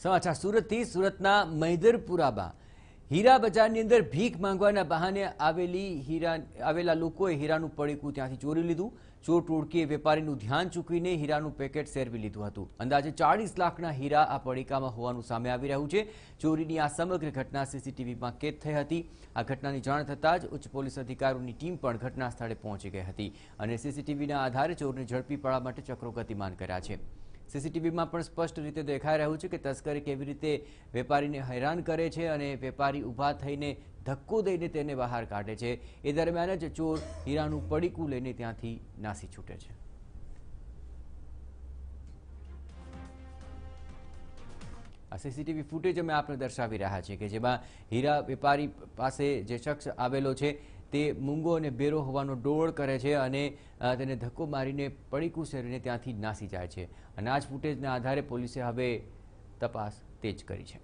સમાચાર સુરતથી સુરતના મૈદરપુરામાં હીરા બજારની અંદર ભીખ માંગવાના બહાને આવેલા લોકોએ હીરાનું પડીકું ત્યાંથી ચોરી લીધું। ચોર ટોળકીએ વેપારીનું ધ્યાન ચૂકવીને હીરાનું પેકેટ સેરવી લીધું હતું। અંદાજે 40 લાખના હીરા આ પડીકામાં હોવાનું સામે આવી રહ્યું છે। ચોરીની આ સમગ્ર ઘટના સીસીટીવીમાં કેદ થઈ હતી। આ ઘટનાની જાણ થતાં જ ઉચ્ચ પોલીસ અધિકારીઓની ટીમ પણ ઘટના સ્થળે પહોંચી ગઈ હતી અને સીસીટીવીના આધારે ચોરને ઝડપી પાડવા માટે ચક્રો ગતિમાન કર્યા છે। સીસીટીવીમાં પણ સ્પષ્ટ રીતે દેખાઈ રહ્યું છે કે તસ્કરી કેવી રીતે વેપારીને હેરાન કરે છે અને વેપારી ઊભા થઈને ધક્કો દઈને તેને બહાર કાઢે છે। એ દરમિયાન જ ચોર હીરાનું પડીકું લઈને ત્યાંથી નાસી છૂટે છે। આ સીસીટીવી ફૂટેજ અમે આપને દર્શાવી રહ્યા છીએ કે જેમાં હીરા વેપારી પાસે જે શખ્સ આવેલો છે તે મૂંગો અને બેરો હોવાનો ડોળ કરે છે અને તેને ધક્કો મારીને પડીકું સેરીને ત્યાંથી નાસી જાય છે અને આ જ ફૂટેજના આધારે પોલીસે હવે તપાસ તેજ કરી છે।